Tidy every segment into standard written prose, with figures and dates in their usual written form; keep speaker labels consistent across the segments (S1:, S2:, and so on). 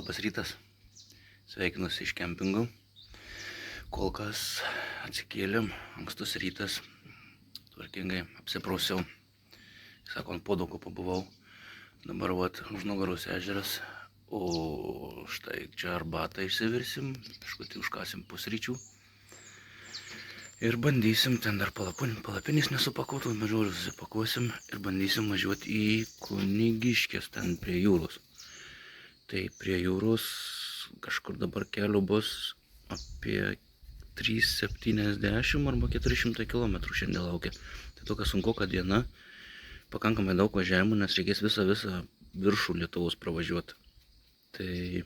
S1: Labas rytas, sveikinuosi iš kempingo. Kol kas atsikėlėm, ankstus rytas, tvarkingai apsiprausiau, sako, ant podoko pabuvau. Dabar už nugaros ežeras, o štai čia arbatą išsivirsim, kažkutį užkasim pusryčių. Ir bandysim, ten dar palapinės nesupakuotos, bet žodžiu susipakuosim ir bandysim važiuoti į Kunigiškes, ten prie jūros. Tai prie jūros kažkur dabar kelių bus apie 370 arba 400 km šiandien laukia. Tai tokia sunkoka diena, pakankamai daug važiavimų, nes reikės visą viršų Lietuvos pravažiuoti. Tai,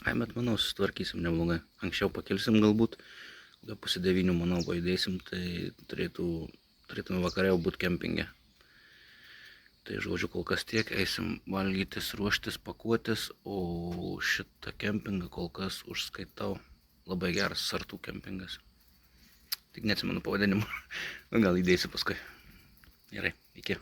S1: bet manau, susitvarkysim neblogai. Anksčiau pakelsim galbūt, pusę 9, manau, pajudėsim, tai turėtume vakare jau būti kempinge. Tai žodžiu, kol kas tiek, eisim valgytis, ruoštis, pakuotis, o šitą kempingą kol kas užskaitau labai geras Sartų kempingas. Tik neatsimenu pavadinimą, gal įdėsiu paskui. Gerai, iki.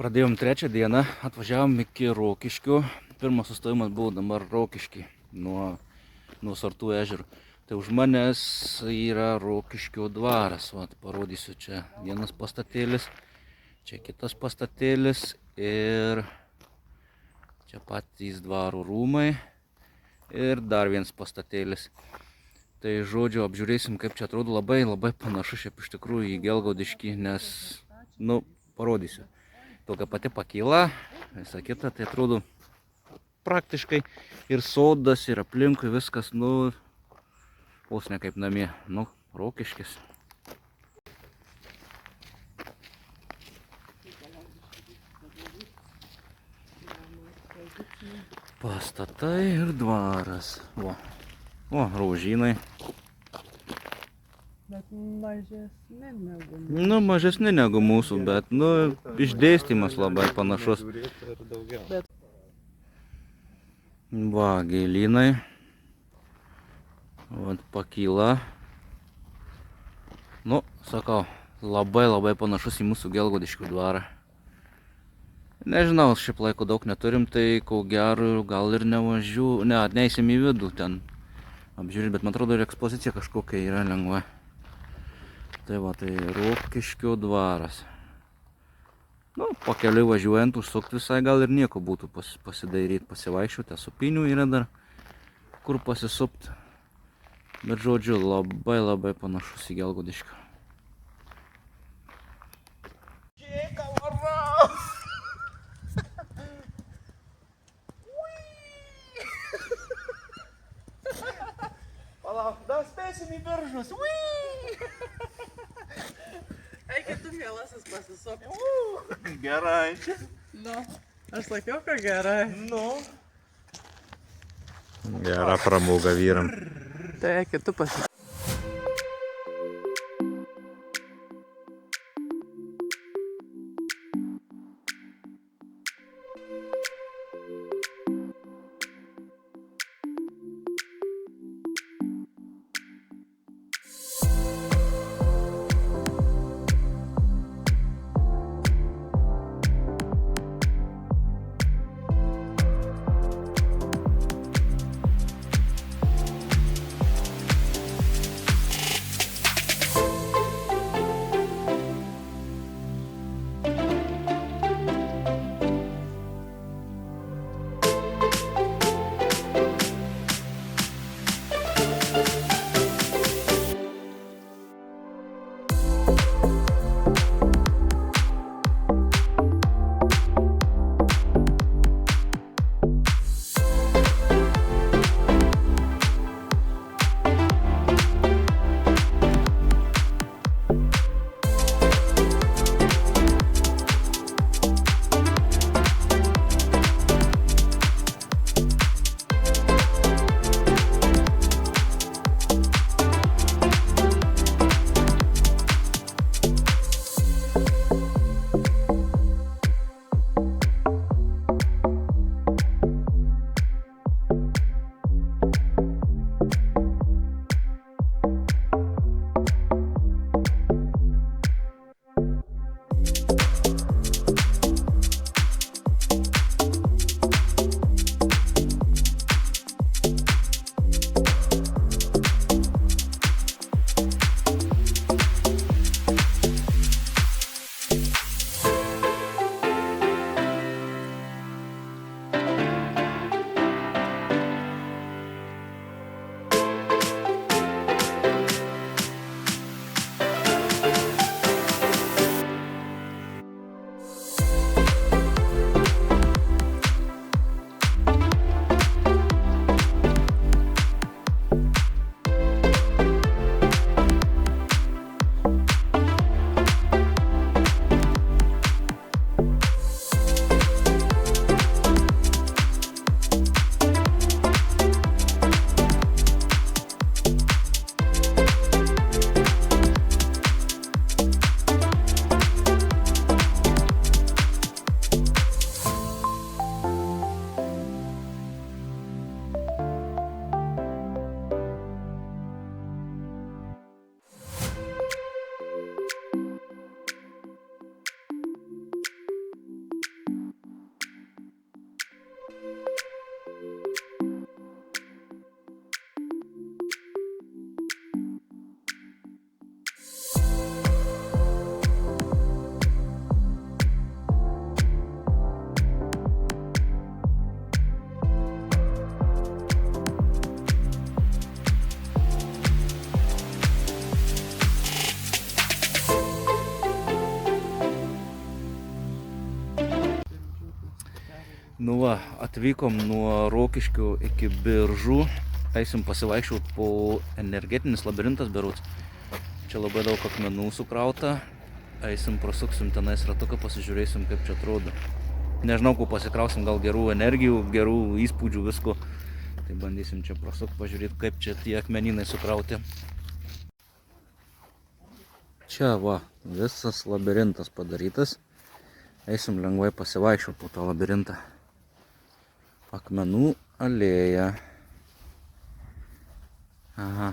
S1: Pradėjom trečią dieną, atvažiavom iki Rokiškių. Pirmas sustojimas buvo dabar Rokišky nuo Sartų ežero. Tai už manęs yra Rokiškio dvaras. Parodysiu, čia vienas pastatėlis, čia kitas pastatėlis ir čia patys dvaro rūmai ir dar vienas pastatėlis. Tai žodžiu, apžiūrėsim, kaip čia atrodo, labai panašu šiaip iš tikrųjų į Gelgaudiškį, nes, parodysiu. Tokia pati pakyla, visa kita, tai atrodo praktiškai ir sodas, ir aplinkui viskas, vos ne kaip namie, Rokiškis. Pastatai ir dvaras, rožynai.
S2: Bet mažesni negu mūsų.
S1: Mažesni negu mūsų, bet, išdėstymas labai panašus. Gėlynai. Pakyla. Sakau, labai panašus į mūsų Gelgaudiškių dvarą. Nežinau, šiaip laiko daug neturim, tai ko gero gal ir neisim į vidų ten apžiūrėti, bet man atrodo ir ekspozicija kažkokia yra lengva. Tai va, tai Rokiškio dvaras. Nu, pakeliui važiuojant, užsukti visai gal ir nieko būtų pasidairyti, pasivaikščioti, supinių yra dar kur pasisupti. Bet žodžiu, labai panašus į Gelgodiškio.
S3: Palauk, dar spėsim į Biržus.
S2: Eikit tu mielasis pasisop.
S3: Gerai.
S2: Nu, aš sakiau, kad gerai.
S3: Nu.
S4: Gera pramoga vyram.
S2: Tai eikit tu pasisop.
S1: Nu va, atvykom nuo Rokiškio iki Biržų. Eisim pasivaikščioti po energetinis labirintas berods. Čia labai daug akmenų sukrauta. Eisim, prasuksim tenais ratuką, pasižiūrėsim, kaip čia atrodo. Nežinau, ko pasikrausim, gal gerų energijų, gerų įspūdžių, visko. Tai bandysim čia prasukti, pažiūrėti, kaip čia tie akmeninai sukrauti. Čia va, visas labirintas padarytas. Eisim lengvai pasivaikščioti po tą labirintą. Akmenų alėja. Aha,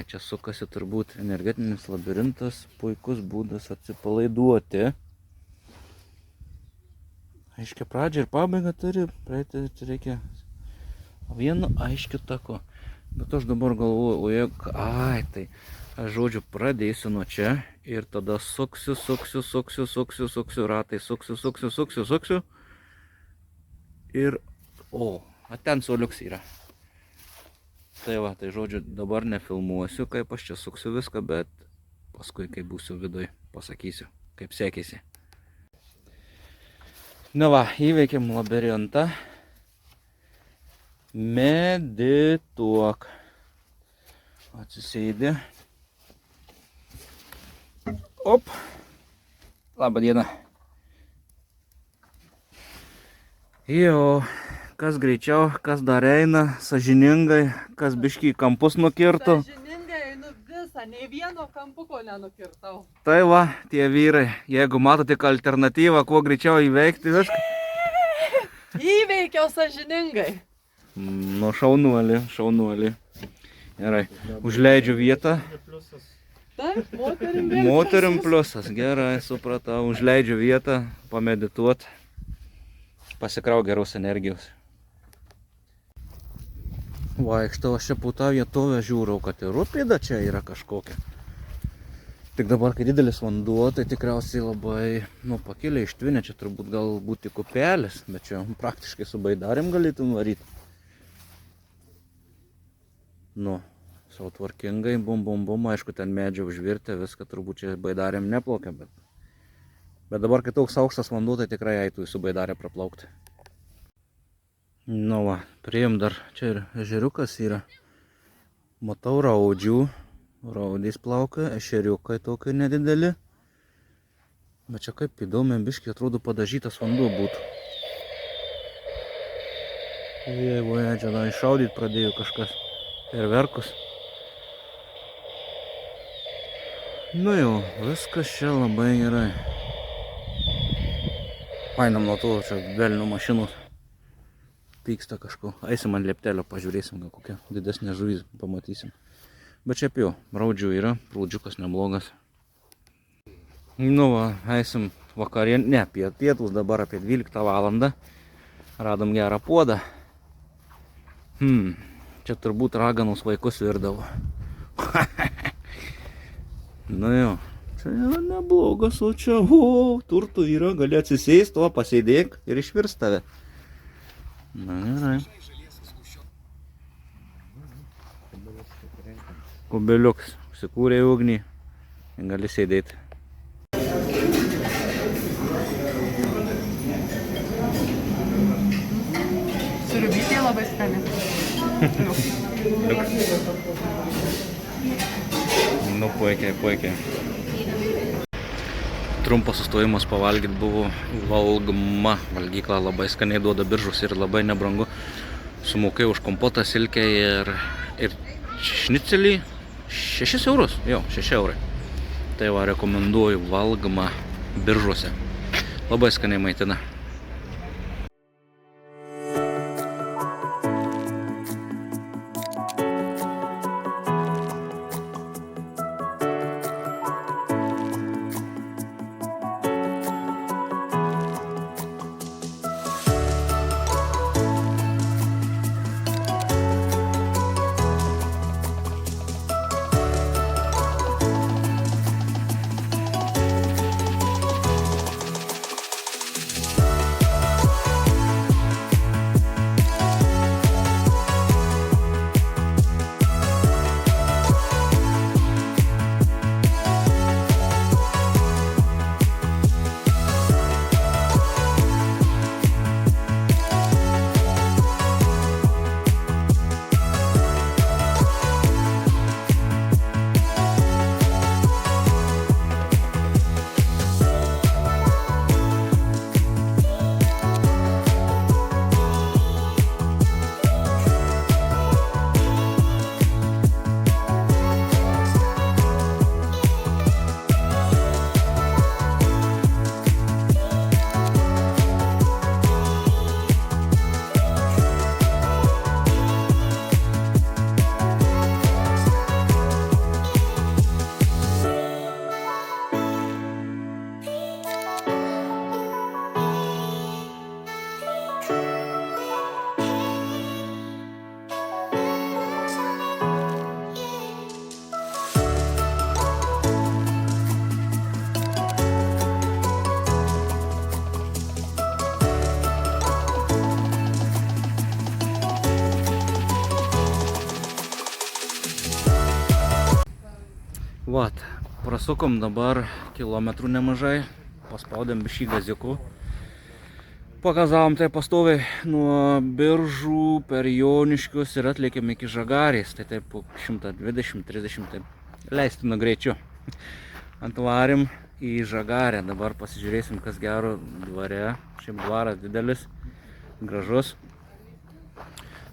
S1: čia sukasi turbūt energetinis labirintas, puikus būdas atsipalaiduoti. aiškia pradžia ir pabaiga turi, praeiti reikia vienu aiškiu taku. Bet aš dabar galvoju, o jeigu, tai aš žodžiu pradėsiu nuo čia ir tada suksiu ratai, suksiu. Ir, ten suoliuks yra. Tai va, tai žodžiu, dabar nefilmuosiu, kaip aš čia suksiu viską, bet paskui, kai būsiu viduj, pasakysiu, kaip sekėsi. Na va, įveikėm labirintą. Medituok. Atsisėdi. Op. Labą dieną. Jo, kas greičiau, kas dar eina, sąžiningai, kas biškį į kampus nukirto.
S2: Sąžiningai einu visą, nei vieno kampuko nenukirtau.
S1: Tai va, tie vyrai, jeigu matote tik alternatyvą, kuo greičiau įveikti viską.
S2: Įveikiau sąžiningai.
S1: Nu, šaunuolį. Gerai, užleidžiu vietą.
S2: Taip, moterim.
S1: Moterim pliusas, gerai, supratau. Užleidžiu vietą, pamedituot. Pasikrau geros energijos. Vaikštau aš čia po tą vietovę, žiūrau, kad ir upėda čia yra kažkokia. Tik dabar, kai didelis vanduo, tai tikriausiai labai, pakėlė ištvinę, čia turbūt galbūt tik upelis, bet čia praktiškai su baidarėm galėtum varyti. Sau tvarkingai, bum, aišku, ten medžiai užvirtę, viską turbūt čia baidarėm neplaukia, bet dabar, kai toks aukštas vanduo, tai tikrai eitų su baidarė praplaukti. Nu va, priėjom dar, čia ir ežeriukas yra. Matau raudžių, raudys plaukia, ešeriukai tokie nedideli. Bet čia kaip įdomiai biškiai atrodo padažytas vanduo būtų. Jeigu čia dar iššaudyt pradėjo kažkas. Fejerverkus. Nu jau, viskas čia labai gerai. Painam nuo to, čia velnių mašinos. Pyksta kažko. Eisim ant lieptelio, pažiūrėsim, gal kokia didesnė žuvis pamatysim. Bet čia jau, raudžių yra, prūdžiukas neblogas. Nu va, eisim vakarien, pietus dabar apie 12 valandą. Radom gerą puodą. Čia turbūt raganus vaikus virdavo. Nu jo, čia yra neblogas, o čia, turtų yra, gali atsisėsti, pasėdėk ir išvirs tave. Na gerai. Kubeliuks, užsikūrė į ugnį, gali sėdėti.
S2: Sriubytė labai skani.
S1: Nu, puikiai. Trumpas sustojimas pavalgyti buvo Valgma. Valgykla labai skaniai duoda biržus ir labai nebrangu. Sumokėjau už kompotą, silkę ir šnicelį 6 eurus. Jo, 6 eurai. Tai va, rekomenduoju Valgma biržuose. Labai skaniai maitina. Vat, prasukom dabar kilometrų nemažai, paspaudėm biškį gaziuku. Pagazavom tai pastoviai nuo Biržų per Joniškius ir atlėkėm iki Žagarės, tai taip 120-30 taip leistinu greičiu. Antvarėm į Žagarę, dabar pasižiūrėsim, kas gero dvare. Šiaip dvaras didelis, gražus.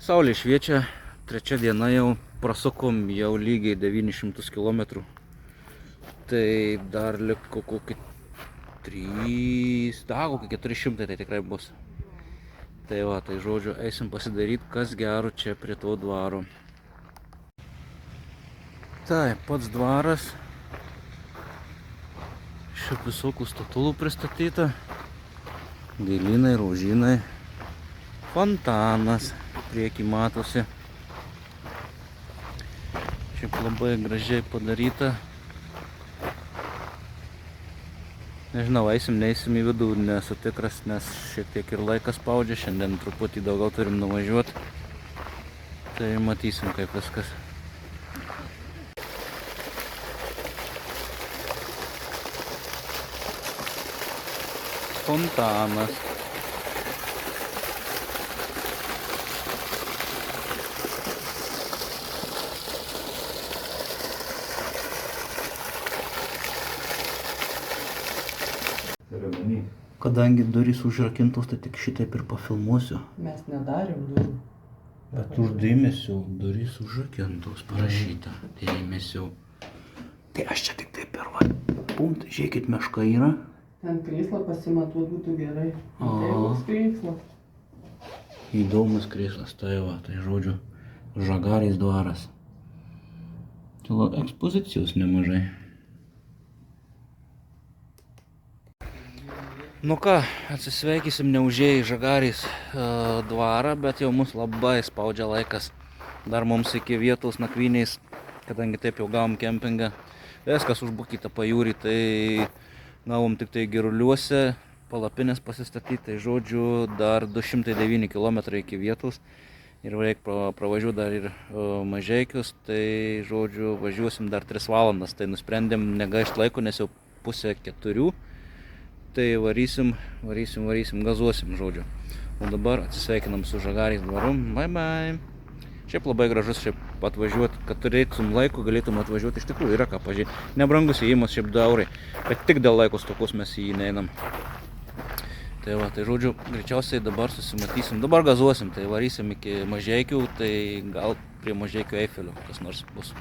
S1: Saulė šviečia, trečia diena jau prasukom jau lygiai 900 km. Tai dar liko kokį 400 tai tikrai bus. Tai va, tai žodžiu, eisim pasidaryti, kas gero čia prie to dvaro. Tai, pats dvaras. Šiaip visokių statulų pristatyta. Gėlynai, rožynai. Fontanas priekį matosi. Šiaip labai gražiai padaryta. Nežinau, eisim, neisim į vidų, nesu tikras, nes šiek tiek ir laikas spaudžia, šiandien truputį daugiau turim nuvažiuoti. Tai matysim, kaip viskas. Fontanas. Kadangi durys užrakintos, tai tik šitaip ir pafilmuosiu.
S2: Mes nedarėm durų.
S1: Bet už dėmesio durys užrakintos parašyta. Dėmesio. Tai aš čia tik taip ir va. Punkt, žiūrėkit, meška yra.
S2: Ten krėslą pasimatuot būtų gerai.
S1: O.
S2: Tai koks krėslas.
S1: Įdomus krėslas, tai va, tai žodžiu, Žagarės dvaras. Tai ekspozicijos nemažai. Nu ką, atsisveikysim neužėję į Žagarės dvarą, bet jau mus labai spaudžia laikas. Dar mums iki vietos nakvyniais, kadangi taip jau gavom kempingą. Viskas užbukyta pajūrį, tai gavom tik tai Giruliuose, palapinės pasistatyti, tai žodžiu dar 209 km iki vietos. Ir reikia pravažiuoti dar ir Mažeikius, tai žodžiu važiuosim dar 3 valandas. Tai nusprendėm negaišti laiko, nes jau 3:30. Tai varysim, gazuosim, žodžiu. O dabar atsisveikinam su Žagarės dvaru. Bye bye. Šiaip labai gražus, šiaip atvažiuoti, kad turėtum laiko, galėtum atvažiuoti, iš tikrųjų yra ką pažiūrėti. Nebrangus įėjimas, šiaip 2 eurai, bet tik dėl laiko stokos mes į jį neinam. Tai va, tai žodžiu, greičiausiai dabar susimatysim, dabar gazuosim, tai varysim iki Mažeikių, tai gal prie Mažeikių Eifelio kas nors bus.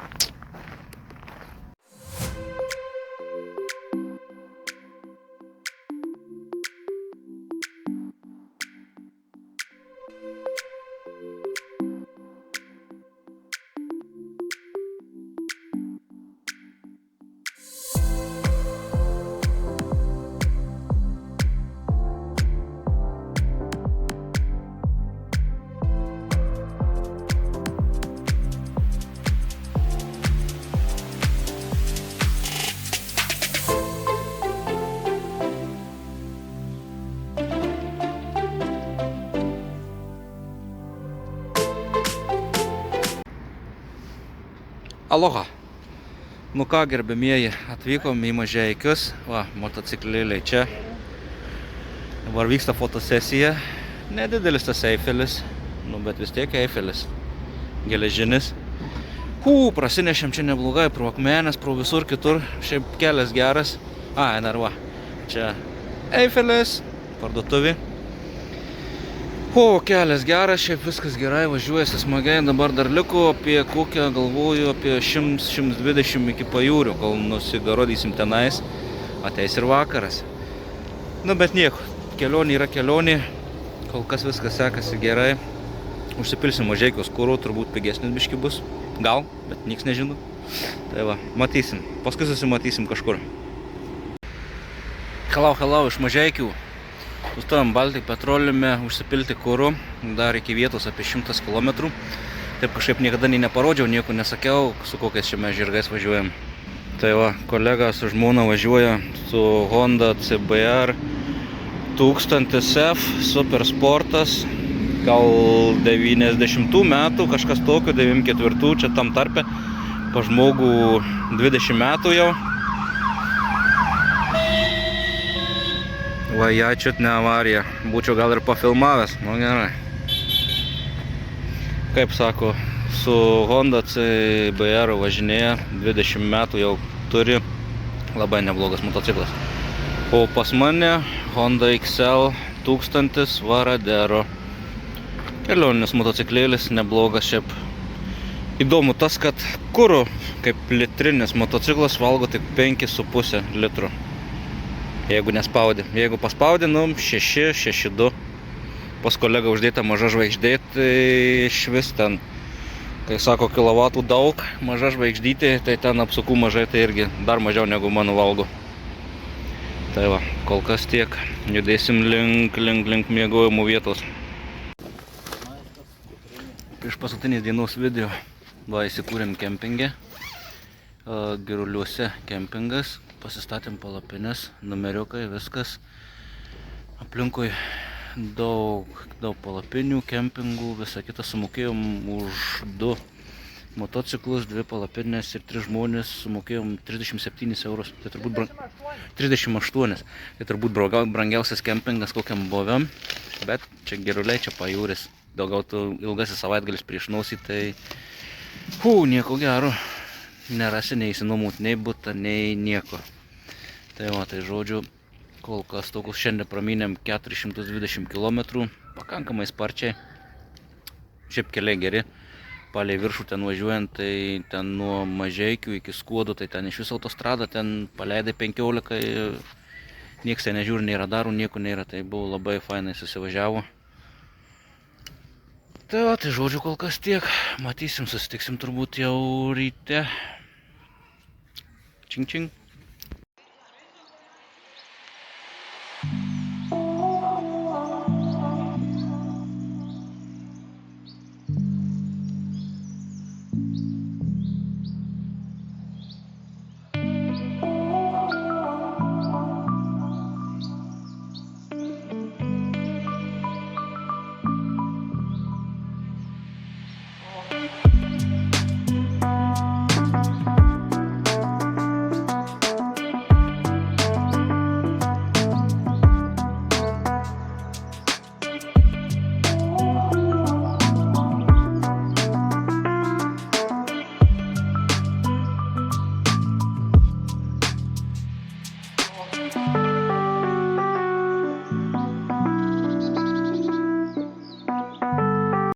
S1: Aloha. Nu ką, gerbėmieji, atvykom į Mažeikius. Va, motociklėliai čia. Dabar vyksta fotosesija. Nedidelis tas Eifelis, nu bet vis tiek Eifelis. Geležinis. Prasinešėm čia neblogai, pro akmenes, pro visur kitur. Šiaip kelias geras. Dar va, čia Eifelis, parduotuvė. Kelias geras, šiaip viskas gerai, važiuojasi smagiai, dabar dar liko apie kokią, galvoju, apie 100-120 iki pajūrių, kol nusigarodysim tenais, ateis ir vakaras. Nu bet nieko, kelionė yra kelionė, kol kas viskas sekasi gerai, užsipilsim Mažeikios kuro, turbūt pigesnis biški bus, gal, bet niks nežino. Tai va, matysim, paskui susimatysim kažkur. Halau, iš Mažeikių. Sustojom Baltic Petroleum užsipilti kuru, dar iki vietos apie 100 km. Taip kažkaip niekada neparodžiau, nieko nesakiau, su kokiais čia mes žirgais važiuojam. Tai va, kolega su žmona važiuoja su Honda CBR 1000F Super Sportas, gal 90 metų, kažkas tokio, 94, čia tam tarpe. Pa žmogų 20 metų jau. Va, ja čiut ne avarija. Būčiau gal ir pafilmavęs, nu gerai. Kaip sako, su Honda CBR važinėja, 20 metų jau turi, labai neblogas motociklas. O pas mane Honda XL 1000 Varadero. Kelioninis motociklėlis, neblogas šiaip. Įdomu tas, kad kuro, kaip litrinis motociklas, valgo tik 5,5 litrų. Jeigu nespaudė. Jeigu paspaudė, 6, 6,2. Pas kolegą uždėta maža žvaigždė, tai išvis ten, kai sako kilovatų daug, maža žvaigždytė, tai ten apsukų mažai, tai irgi dar mažiau negu mano valgo. Tai va, kol kas tiek. Judėsim link miegojimų vietos. Prieš paskutinį dienos video va, įsikūrėm kempinge. Giruliuose kempingas. Pasistatėm palapines, numeriukai, viskas. Aplinkui daug palapinių, kempingų, visą kitą sumokėjom už 2 motociklus, 2 palapinės ir 3 žmonės, sumokėjom 37 eurus. Tai turbūt 38. Tai turbūt brangiausias kempingas kokiam buvėm, bet čia Giruliai, čia pajūris. Daugiau ilgasis savaitgalis prieš nosį, tai nieko gero. Nerasi nei įsinuomot, nei butą, nei nieko. Tai va, tai žodžiu, kol kas tokius šiandien pramynėm 420 km, pakankamai sparčiai. Šiaip keliai geri, palei viršų ten važiuojant, tai ten nuo Mažeikių iki Skuodų, tai ten iš viso autostrada, ten paleidai 15, nieks ten nežiūri, nei radarų, nieko nėra, tai buvo labai fainai susivažiavo. Tai va, tai žodžiu kol kas tiek, matysim, susitiksim turbūt jau ryte. Čing čing.